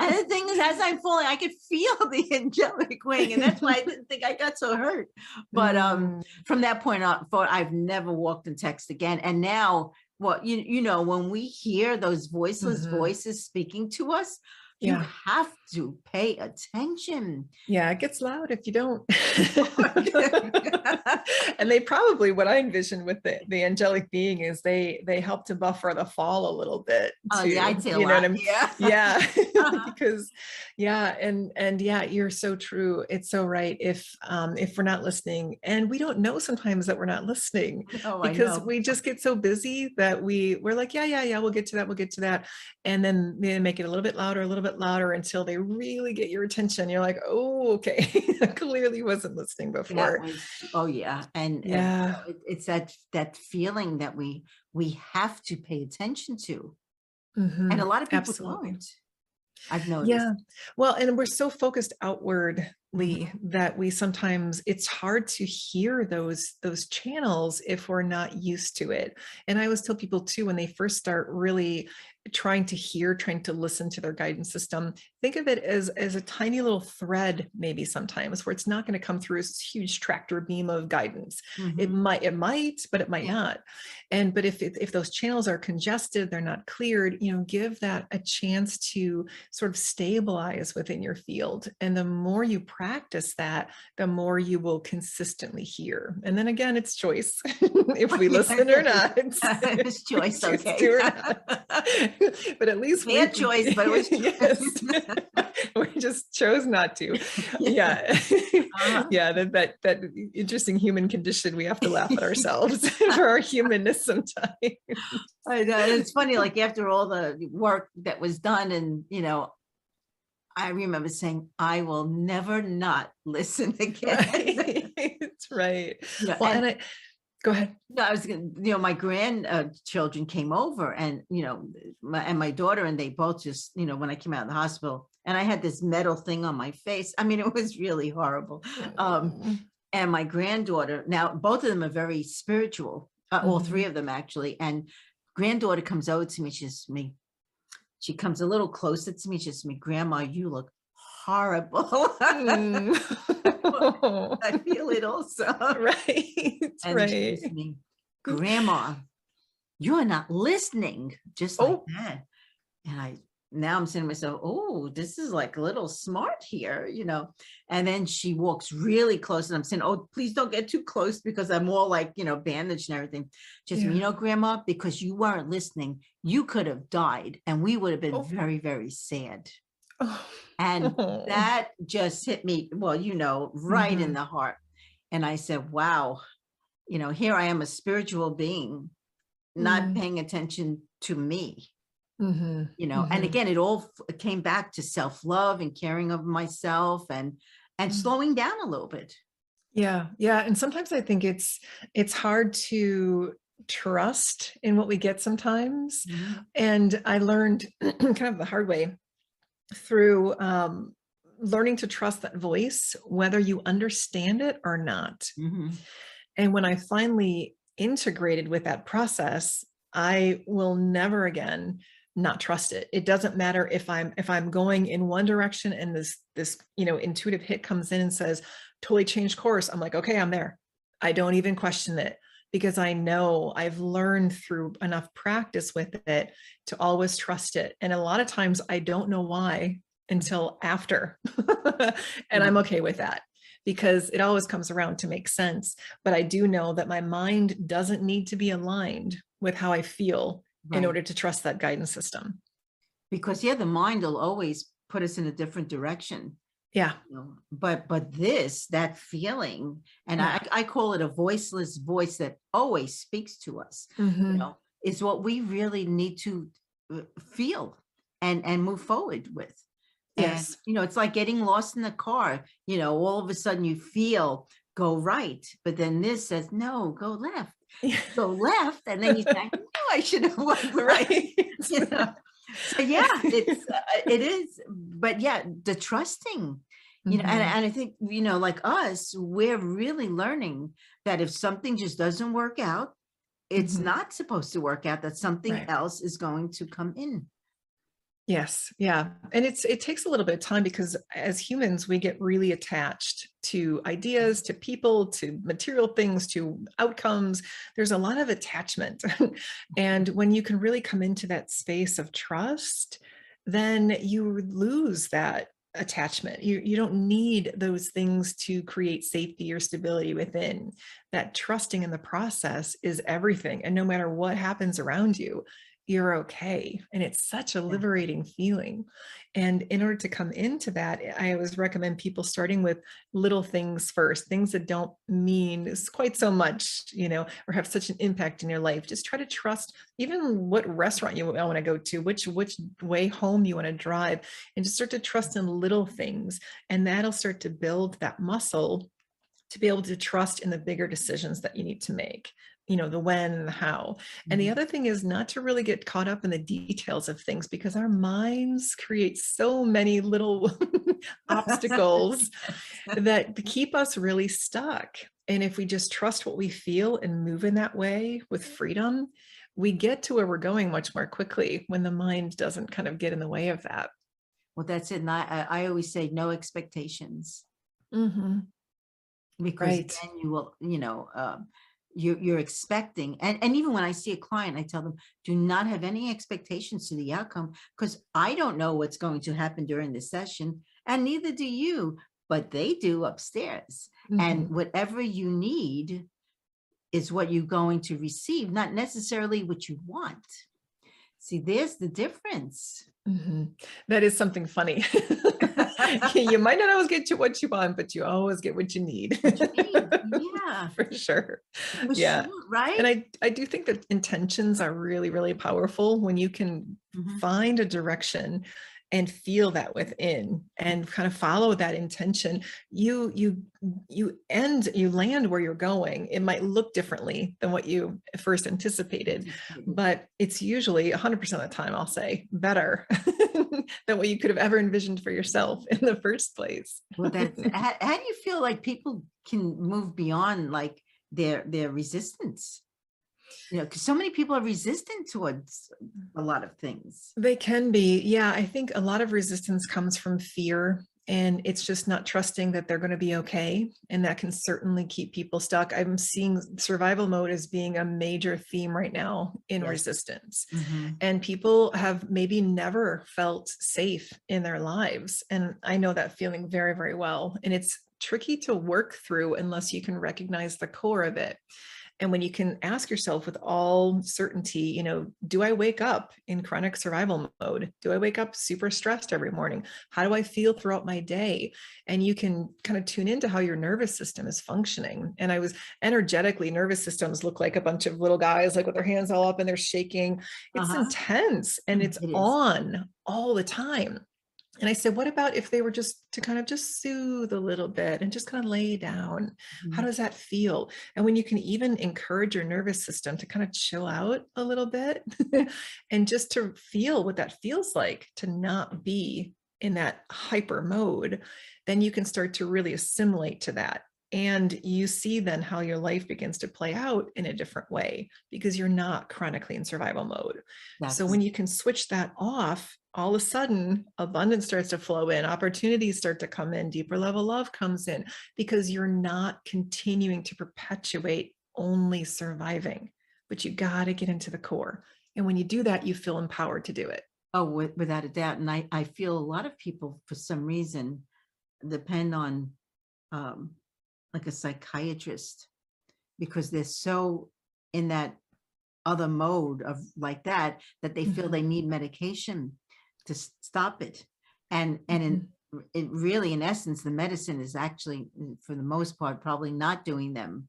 And the thing is, as I'm falling, I could feel the angelic wing, and that's why I didn't think I got so hurt. But from that point on forward, I've never walked in text again. And now, well, you know, when we hear those voiceless voices speaking to us, you have to pay attention. Yeah, it gets loud if you don't. And they probably, what I envision with the angelic being is they help to buffer the fall a little bit. Oh too, yeah, I'd say a lot. What I mean? Yeah. Because and yeah, you're so true. It's so right. If we're not listening, and we don't know sometimes that we're not listening, because we just get so busy that we're like, yeah, we'll get to that. And then they make it a little bit louder until they really get your attention. You're like, oh, okay. I clearly wasn't listening before. And it's that feeling that we have to pay attention to. And a lot of people don't. I've noticed. Yeah. Well, and we're so focused outwardly that we sometimes, it's hard to hear those channels if we're not used to it. And I always tell people too, when they first start really trying to listen to their guidance system, think of it as a tiny little thread, maybe sometimes, where it's not going to come through as this huge tractor beam of guidance. It might, but it might not. But if those channels are congested, they're not cleared, give that a chance to sort of stabilize within your field. And the more you practice that, the more you will consistently hear. And then again, it's choice if we listen or not. It's choice, okay. But at least we had choice, but it was yes. We just chose not to. Yeah. That interesting human condition. We have to laugh at ourselves for our humanness sometimes. I know. It's funny, like after all the work that was done, and I remember saying, I will never not listen again. Right. Well, go ahead. No, I was going to, my grandchildren came over, and, my daughter, and they both just, when I came out of the hospital, and I had this metal thing on my face. I mean, it was really horrible. And my granddaughter, now both of them are very spiritual, all three of them actually. And granddaughter comes over to me. She comes a little closer to me. She says to me, Grandma, you look horrible. I feel it also. Right. And right. she says to me, Grandma, you're not listening, just like that. And now I'm saying to myself, oh, this is like a little smart here, And then she walks really close, and I'm saying, oh, please don't get too close, because I'm all like, bandaged and everything. Just, Grandma, because you weren't listening, you could have died, and we would have been very, very sad. And that just hit me, right in the heart. And I said, wow, here I am, a spiritual being, not paying attention to me. And again, it all came back to self-love and caring of myself, and slowing down a little bit. Yeah. And sometimes I think it's hard to trust in what we get sometimes. And I learned kind of the hard way through learning to trust that voice, whether you understand it or not. And when I finally integrated with that process, I will never again not trust it. It doesn't matter if I'm going in one direction and this intuitive hit comes in and says, totally change course. I'm like, okay, I'm there. I don't even question it, because I know I've learned through enough practice with it to always trust it. And a lot of times I don't know why until after, and I'm okay with that, because it always comes around to make sense. But I do know that my mind doesn't need to be aligned with how I feel in order to trust that guidance system. Because the mind will always put us in a different direction. Yeah. But that feeling, and I call it a voiceless voice that always speaks to us, is what we really need to feel and move forward with. Yes. And, it's like getting lost in the car, all of a sudden you feel go right, but then this says, no, go left. Go left, and then you think, no, I should have went right. So it is, but the trusting, and I think, like us, we're really learning that if something just doesn't work out, it's not supposed to work out, that something Right. else is going to come in. Yes. Yeah. And it takes a little bit of time because as humans, we get really attached to ideas, to people, to material things, to outcomes. There's a lot of attachment. And when you can really come into that space of trust, then you lose that attachment. You don't need those things to create safety or stability within. That trusting in the process is everything. And no matter what happens around you, you're okay. And it's such a liberating feeling. And in order to come into that, I always recommend people starting with little things first, things that don't mean quite so much, or have such an impact in your life. Just try to trust even what restaurant you want to go to, which way home you want to drive, and just start to trust in little things. And that'll start to build that muscle to be able to trust in the bigger decisions that you need to make, the when and the how. And the other thing is not to really get caught up in the details of things, because our minds create so many little obstacles that keep us really stuck. And if we just trust what we feel and move in that way with freedom, we get to where we're going much more quickly when the mind doesn't kind of get in the way of that. Well, that's it. And I always say no expectations. Because Right. then you will, you're expecting, and even when I see a client, I tell them, do not have any expectations to the outcome, because I don't know what's going to happen during the session, and neither do you, but they do upstairs. And whatever you need is what you're going to receive, not necessarily what you want. See, there's the difference. That is something funny. You might not always get what you want, but you always get what you need. Yeah, For sure. for Yeah. sure, right? And I do think that intentions are really, really powerful when you can find a direction and feel that within and kind of follow that intention. You land where you're going. It might look differently than what you first anticipated, but it's usually 100% of the time, I'll say, better than what you could have ever envisioned for yourself in the first place. Well, that's how do you feel like people can move beyond like their resistance? Because so many people are resistant towards a lot of things. They can be. Yeah, I think a lot of resistance comes from fear, and it's just not trusting that they're going to be okay. And that can certainly keep people stuck. I'm seeing survival mode as being a major theme right now in resistance. And people have maybe never felt safe in their lives. And I know that feeling very, very well. And it's tricky to work through unless you can recognize the core of it. And when you can ask yourself with all certainty, do I wake up in chronic survival mode? Do I wake up super stressed every morning? How do I feel throughout my day? And you can kind of tune into how your nervous system is functioning. And I was energetically, nervous systems look like a bunch of little guys, like with their hands all up and they're shaking. It's intense and it's on all the time. And I said, what about if they were just to kind of just soothe a little bit and just kind of lay down? How does that feel? And when you can even encourage your nervous system to kind of chill out a little bit and just to feel what that feels like to not be in that hyper mode, then you can start to really assimilate to that. And you see then how your life begins to play out in a different way because you're not chronically in survival mode. So when you can switch that off, all of a sudden abundance starts to flow in, opportunities start to come in, deeper level love comes in, because you're not continuing to perpetuate only surviving, but you got to get into the core. And when you do that, you feel empowered to do it. Oh, without a doubt. And I feel a lot of people, for some reason, depend on like a psychiatrist, because they're so in that other mode of like that they feel they need medication to stop it. And it really, in essence, the medicine is actually, for the most part, probably not doing them,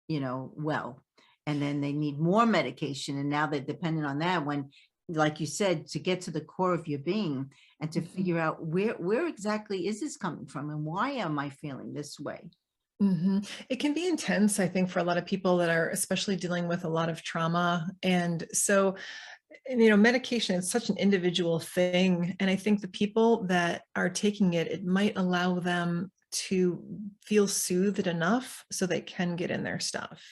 well. And then they need more medication. And now they're dependent on that, when, like you said, to get to the core of your being and to figure out where exactly is this coming from and why am I feeling this way? It can be intense, I think, for a lot of people that are especially dealing with a lot of trauma. And so, medication is such an individual thing. And I think the people that are taking it, it might allow them to feel soothed enough so they can get in their stuff.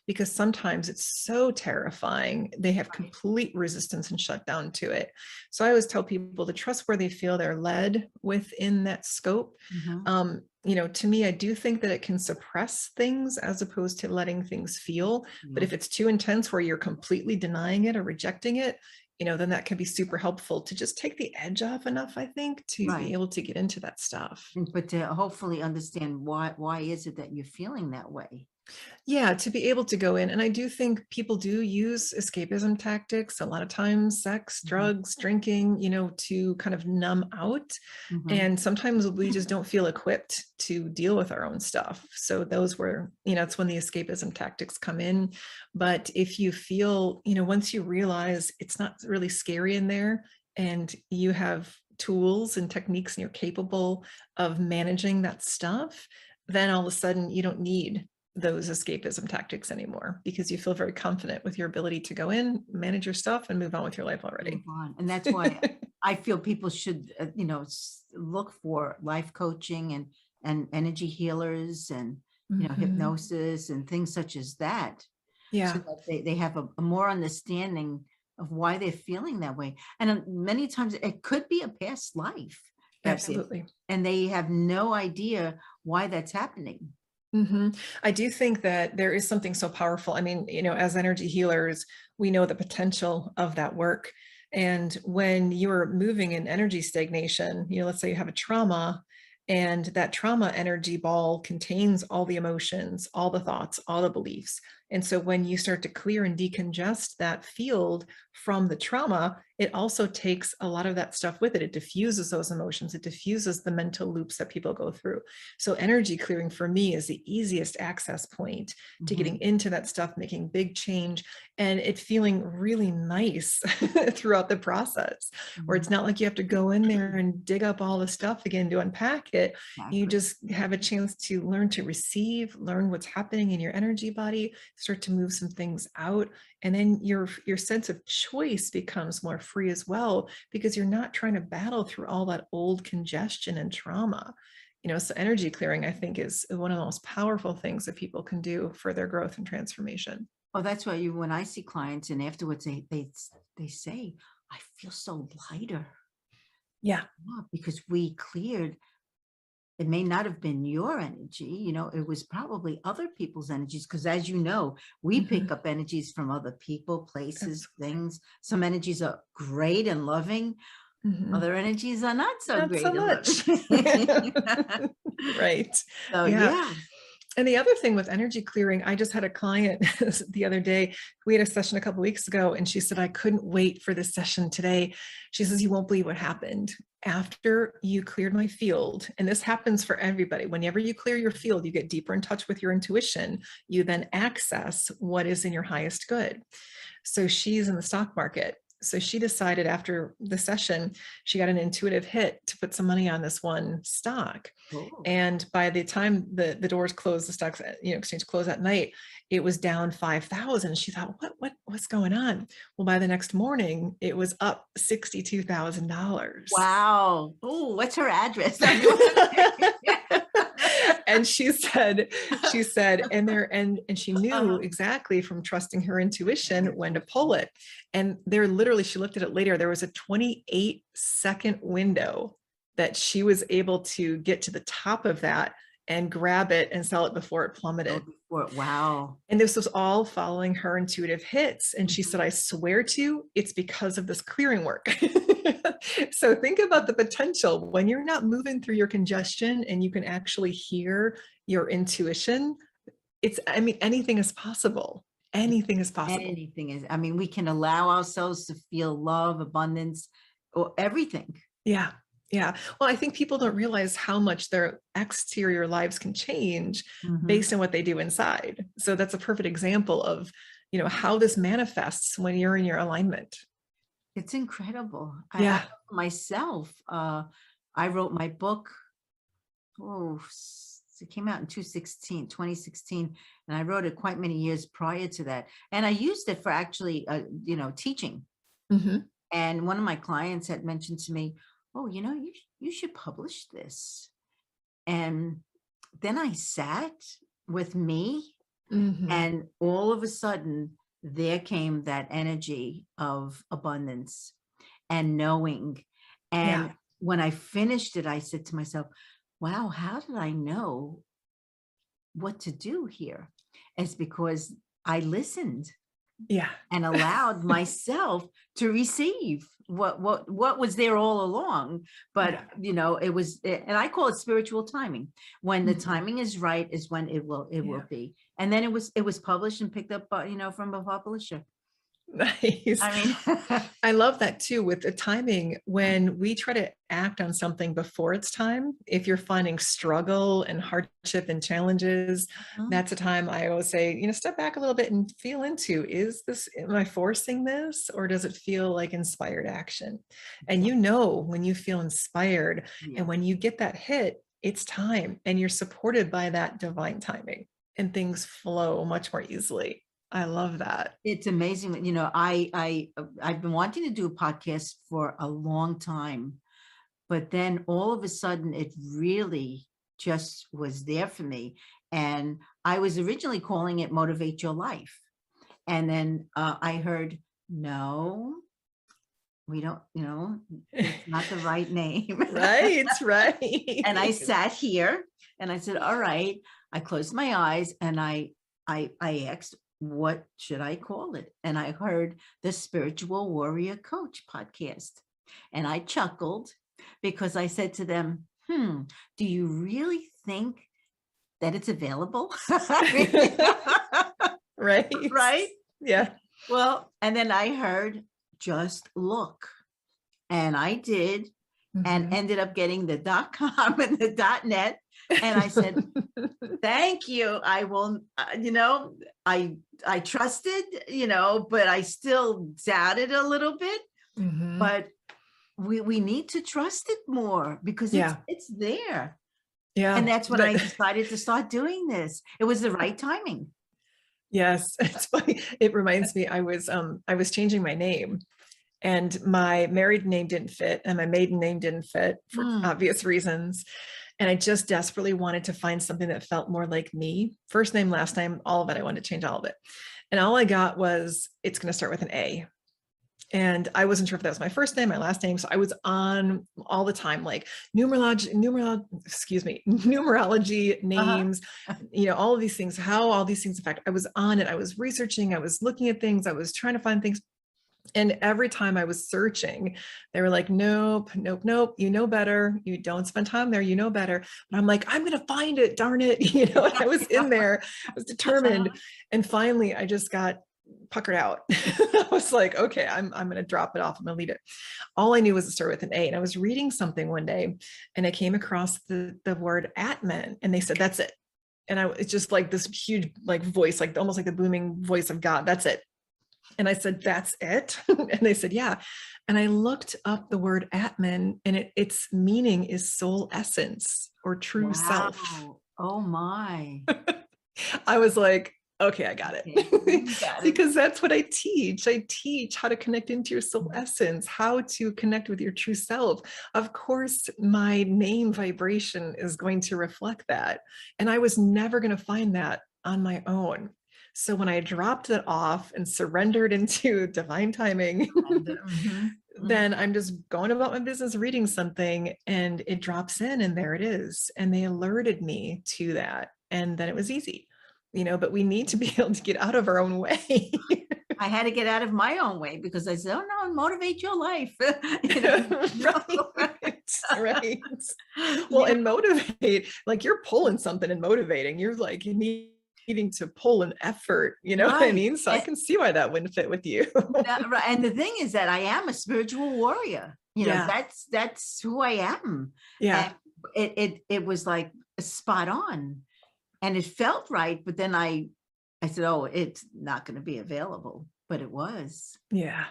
because sometimes it's so terrifying. They have complete resistance and shut down to it. So I always tell people to trust where they feel they're led within that scope. To me, I do think that it can suppress things as opposed to letting things feel. But if it's too intense where you're completely denying it or rejecting it, then that can be super helpful to just take the edge off enough, I think, to be able to get into that stuff. But to hopefully understand why is it that you're feeling that way? Yeah, to be able to go in. And I do think people do use escapism tactics a lot of times, sex, drugs, drinking, to kind of numb out. And sometimes we just don't feel equipped to deal with our own stuff. So those were, it's when the escapism tactics come in. But if you feel, once you realize it's not really scary in there and you have tools and techniques and you're capable of managing that stuff, then all of a sudden you don't need those escapism tactics anymore because you feel very confident with your ability to go in, manage your stuff, and move on with your life already. And that's why I feel people should, look for life coaching and energy healers and, hypnosis and things such as that. Yeah. So that they have a more understanding of why they're feeling that way. And many times it could be a past life. Absolutely. And they have no idea why that's happening. I do think that there is something so powerful. I mean, as energy healers, we know the potential of that work. And when you're moving in energy stagnation, let's say you have a trauma, and that trauma energy ball contains all the emotions, all the thoughts, all the beliefs. And so when you start to clear and decongest that field from the trauma, it also takes a lot of that stuff with it. It diffuses those emotions. It diffuses the mental loops that people go through. So energy clearing for me is the easiest access point to getting into that stuff, making big change, and it feeling really nice throughout the process, where it's not like you have to go in there and dig up all the stuff again to unpack it. You just have a chance to learn to receive, learn what's happening in your energy body, start to move some things out. And then your sense of choice becomes more free as well, because you're not trying to battle through all that old congestion and trauma. So energy clearing, I think, is one of the most powerful things that people can do for their growth and transformation. Oh, that's why when I see clients and afterwards they say, I feel so lighter. Yeah. Because we cleared. It may not have been your energy, it was probably other people's energies. Because as you know, we pick up energies from other people, places, things. Some energies are great and loving. Other energies are not so great. So much. Right. So, yeah. And the other thing with energy clearing, I just had a client the other day. We had a session a couple of weeks ago, and she said, I couldn't wait for this session today. She says, you won't believe what happened. After you cleared my field, and this happens for everybody, whenever you clear your field, you get deeper in touch with your intuition. You then access what is in your highest good. So she's in the stock market. So she decided after the session, she got an intuitive hit to put some money on this one stock. And by the time the doors closed, the stocks, exchange closed at night, it was down 5,000. She thought, what's going on? Well, by the next morning, it was up $62,000. Wow. Oh, what's her address? And she said, and she knew exactly from trusting her intuition when to pull it. And there literally, she looked at it later, there was a 28-second window that she was able to get to the top of that and grab it and sell it before it plummeted. Wow. And this was all following her intuitive hits. And she said, I swear to you, it's because of this clearing work. So think about the potential when you're not moving through your congestion and you can actually hear your intuition. Anything is possible. Anything is possible. Anything is. We can allow ourselves to feel love, abundance, or everything. Yeah. Yeah. Well, I think people don't realize how much their exterior lives can change based on what they do inside. So that's a perfect example of, how this manifests when you're in your alignment. It's incredible. Yeah. Myself, I wrote my book. It came out in 2016, and I wrote it quite many years prior to that. And I used it for actually, teaching. And one of my clients had mentioned to me, oh, you should publish this. And then I sat with me And all of a sudden, there came that energy of abundance and knowing. And when I finished it, I said to myself, wow, how did I know what to do here? It's because I listened and allowed myself to receive what was there all along. But it was, and I call it spiritual timing. When the timing is right is when it will be. And then it was published and picked up from a publisher. Nice. I mean, I love that too, with the timing. When we try to act on something before it's time, if you're finding struggle and hardship and challenges, that's a time I always say, step back a little bit and feel into, am I forcing this, or does it feel like inspired action? And when you feel inspired and when you get that hit, it's time, and you're supported by that divine timing, and things flow much more easily. I love that. It's amazing. I've been wanting to do a podcast for a long time, but then all of a sudden it really just was there for me. And I was originally calling it Motivate Your Life. And then I heard, no, we don't, it's not the right name. Right. And I sat here and I said, all right. I closed my eyes and I asked, what should I call it? And I heard the Spiritual Warrior Coach podcast. And I chuckled because I said to them, do you really think that it's available? Right. Yeah. Well, and then I heard, just look. And I did, and ended up getting the .com and the .net. And I said, thank you. I will, I trusted, but I still doubted a little bit, but we need to trust it more because it's there. Yeah. And that's when I decided to start doing this. It was the right timing. Yes. It's funny. It reminds me, I was changing my name, and my married name didn't fit and my maiden name didn't fit for obvious reasons. And I just desperately wanted to find something that felt more like me. First name, last name, all of it. I wanted to change all of it. And all I got was, it's going to start with an A. And I wasn't sure if that was my first name, my last name. So I was on all the time, like numerology names, all of these things, how all these things affect. I was on it. I was researching, I was looking at things, I was trying to find things. And every time I was searching, they were like, nope, you know better. You don't spend time there, you know better. But I'm like, I'm going to find it, darn it. And I was in there, I was determined. And finally, I just got puckered out. I was like, okay, I'm going to drop it off. I'm going to leave it. All I knew was to start with an A. And I was reading something one day and I came across the word Atman, and they said, that's it. And it's just like this huge, like voice, like almost like the booming voice of God. That's it. And I said, that's it? And they said, yeah. And I looked up the word Atman, and its meaning is soul essence or true self. Oh my. I was like, okay, I got it. Because that's what I teach. I teach how to connect into your soul essence, how to connect with your true self. Of course, my name vibration is going to reflect that. And I was never going to find that on my own. So when I dropped it off and surrendered into divine timing, then I'm just going about my business, reading something, and it drops in, and there it is. And they alerted me to that. And then it was easy, but we need to be able to get out of our own way. I had to get out of my own way because I said, oh no, motivate your life. Right. Well, and motivate, like you're pulling something and motivating. You're like, you need to pull an effort, what I mean? So I can see why that wouldn't fit with you. Right. And the thing is that I am a spiritual warrior. That's who I am. Yeah. And it was like spot on, and it felt right. But then I said, oh, it's not going to be available, but it was. Yeah.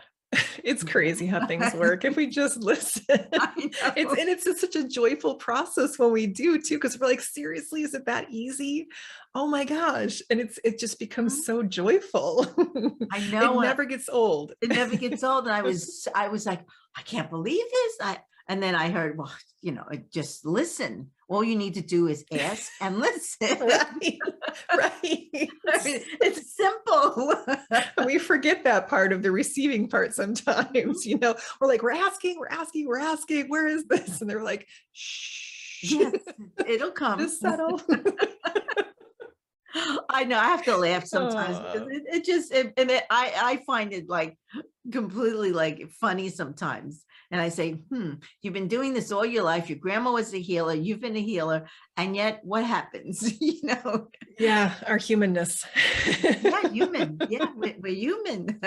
It's crazy how things work if we just listen. It's such a joyful process when we do too, because we're like, seriously, is it that easy? Oh my gosh. And it just becomes so joyful. I know. It never gets old. It never gets old. And I was like, I can't believe this. And then I heard, well, just listen. All you need to do is ask and listen. Right. Right. I mean, it's simple. We forget that part of the receiving part sometimes, we're like, we're asking, where is this? And they're like, shh, Yes, it'll come. just settle. I know, I have to laugh sometimes because I find it like completely like funny sometimes. And I say, you've been doing this all your life. Your grandma was a healer. You've been a healer. And yet what happens? Yeah, our humanness. Yeah, human. Yeah, we're human.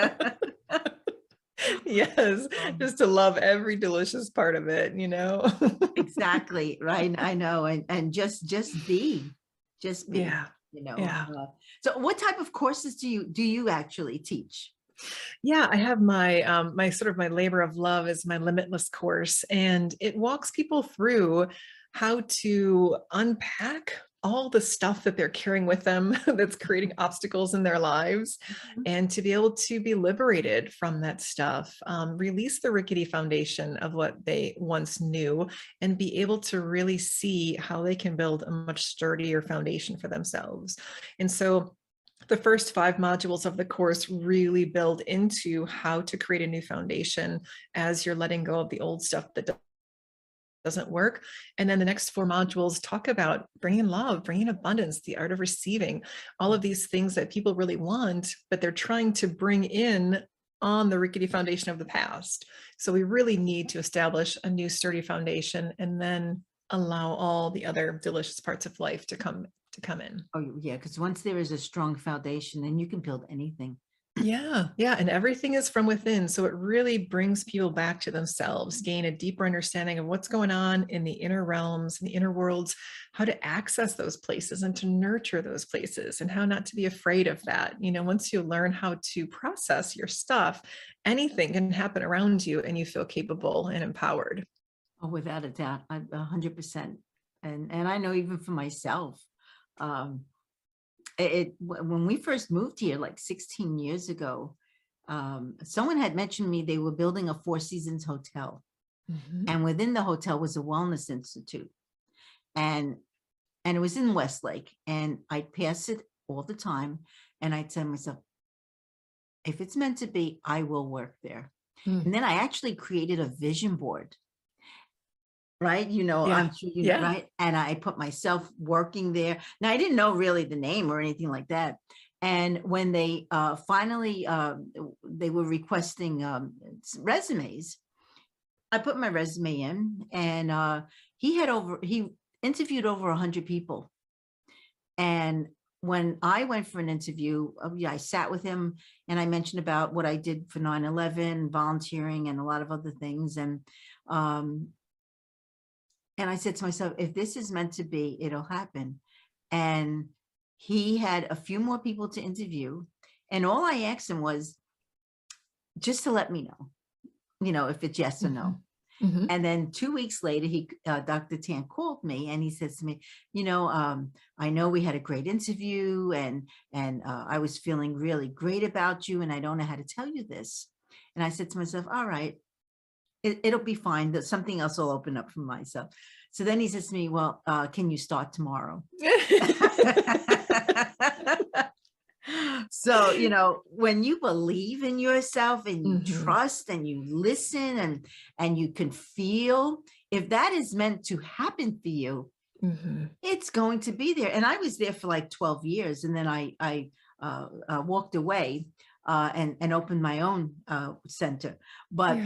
Yes, just to love every delicious part of it, Exactly. Right. I know. And just be. Yeah. Yeah. So what type of courses do you actually teach? Yeah, I have my sort of my labor of love is my limitless course, and it walks people through how to unpack all the stuff that they're carrying with them that's creating obstacles in their lives, and to be able to be liberated from that stuff, release the rickety foundation of what they once knew, and be able to really see how they can build a much sturdier foundation for themselves. And so the first 5 modules of the course really build into how to create a new foundation as you're letting go of the old stuff that doesn't work. And then the next 4 modules talk about bringing love, bringing abundance, the art of receiving, all of these things that people really want, but they're trying to bring in on the rickety foundation of the past. So we really need to establish a new sturdy foundation and then allow all the other delicious parts of life to come in. Oh yeah, because once there is a strong foundation, then you can build anything. Yeah. And everything is from within. So it really brings people back to themselves, gain a deeper understanding of what's going on in the inner realms, in the inner worlds, how to access those places and to nurture those places, and how not to be afraid of that. Once you learn how to process your stuff, anything can happen around you and you feel capable and empowered. Oh, without a doubt, 100%. And I know even for myself, when we first moved here like 16 years ago, someone had mentioned to me they were building a 4 Seasons hotel, and within the hotel was a wellness institute, and it was in Westlake, and I'd pass it all the time, and I'd say to myself, if it's meant to be, I will work there. And then I actually created a vision board. Right. I'm sure right. And I put myself working there. Now, I didn't know really the name or anything like that. And when they finally, they were requesting resumes, I put my resume in, and he interviewed over 100 people. And when I went for an interview, I sat with him and I mentioned about what I did for 9/11, volunteering and a lot of other things. And I said to myself, if this is meant to be, it'll happen. And he had a few more people to interview. And all I asked him was just to let me know, if it's yes or no. And then 2 weeks later, Dr. Tan called me and he says to me, I know we had a great interview and I was feeling really great about you. And I don't know how to tell you this. And I said to myself, all right, it'll be fine. That something else will open up for myself. So then he says to me, well, can you start tomorrow? So, when you believe in yourself and you trust and you listen and you can feel, if that is meant to happen for you, it's going to be there. And I was there for like 12 years. And then I walked away and opened my own center. But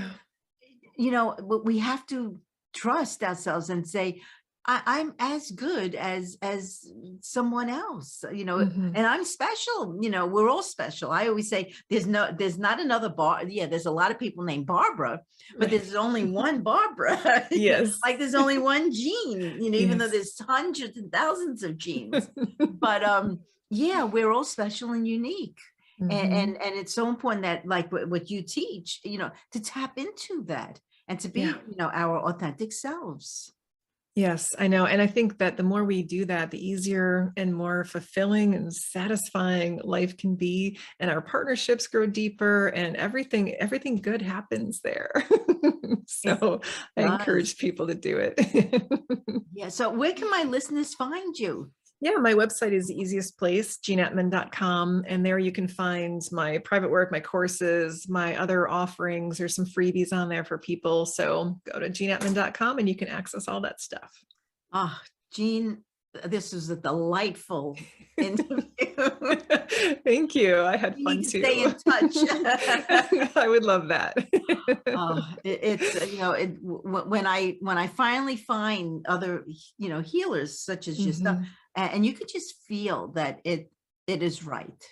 we have to trust ourselves and say, I'm as good as someone else, and I'm special. We're all special. I always say there's not another there's a lot of people named Barbara, but there's only one Barbara. Yes. Like there's only one Jean, even though there's hundreds and thousands of Jeans. But we're all special and unique. And it's so important that, like what you teach, to tap into that and to be, our authentic selves. Yes, I know. And I think that the more we do that, the easier and more fulfilling and satisfying life can be. And our partnerships grow deeper and everything good happens there. So I encourage people to do it. Yeah. So where can my listeners find you? Yeah, my website is the easiest place, jeanatman.com. And there you can find my private work, my courses, my other offerings. There's some freebies on there for people. So go to jeanatman.com and you can access all that stuff. Ah, Jean, this was a delightful interview. Thank you. I had We fun need to too. stay in touch. I would love that. When I finally find other, healers such as yourself, and you could just feel that it is right.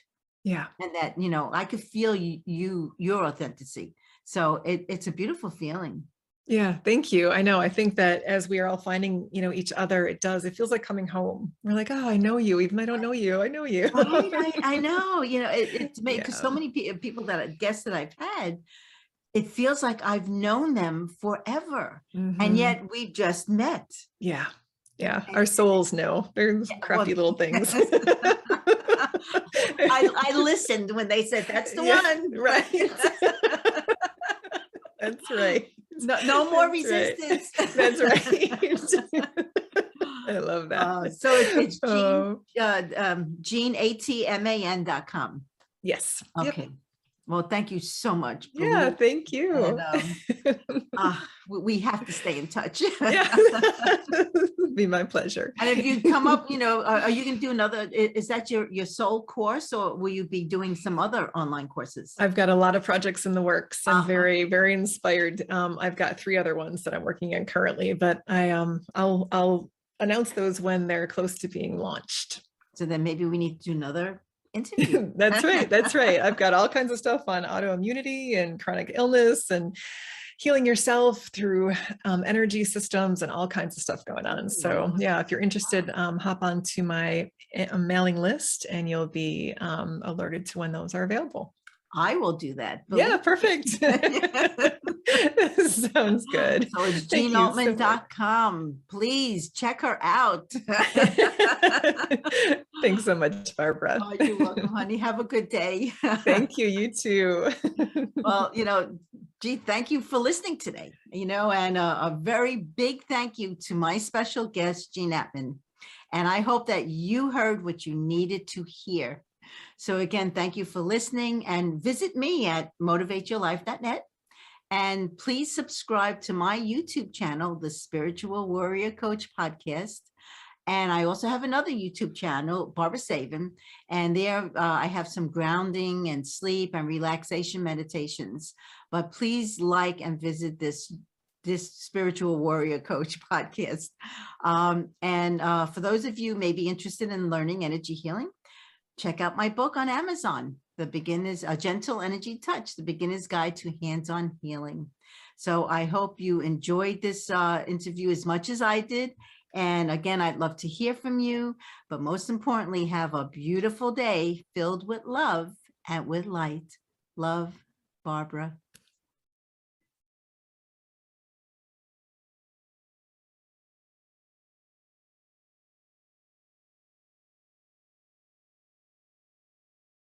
Yeah. And that, I could feel your authenticity. So it's a beautiful feeling. Yeah, thank you. I know. I think that as we are all finding, each other, it feels like coming home. We're like, oh, I know you, even I don't know you. I know you. Right, I know, it's because so many people guests that I've had, it feels like I've known them forever. And yet we've just met. Yeah. Yeah. Our souls know. They're crappy little things. I listened when they said, that's the one. Right. That's right. No more resistance. Right. That's right. I love that. So it's Jean, Atman.com. Yes. Okay. Yep. Well, thank you so much. Yeah, thank you. And, we have to stay in touch. Yeah. Be my pleasure. And if you come up, are you going to do another, is that your sole course, or will you be doing some other online courses? I've got a lot of projects in the works. I'm very, very inspired. I've got 3 other ones that I'm working on currently, but I'll announce those when they're close to being launched. So then maybe we need to do another interview. That's right. That's right. I've got all kinds of stuff on autoimmunity and chronic illness and healing yourself through energy systems and all kinds of stuff going on. So yeah, if you're interested, hop onto my mailing list and you'll be alerted to when those are available. I will do that. Yeah, perfect. Sounds good. So it's jeanatman.com. Please check her out. Thanks so much, Barbara. Oh, you're welcome, honey. Have a good day. Thank you. You too. Well, Gee, thank you for listening today, and a very big thank you to my special guest, Jean Atman. And I hope that you heard what you needed to hear. So again, thank you for listening, and visit me at motivateyourlife.net. And please subscribe to my YouTube channel, the Spiritual Warrior Coach Podcast. And I also have another YouTube channel, Barbara Savin, and there I have some grounding and sleep and relaxation meditations. But please like and visit this Spiritual Warrior Coach Podcast. And for those of you may be interested in learning energy healing, check out my book on Amazon, A Gentle Energy Touch, The Beginner's Guide to Hands-On Healing. So I hope you enjoyed this interview as much as I did. And again, I'd love to hear from you, but most importantly, have a beautiful day filled with love and with light. Love, Barbara.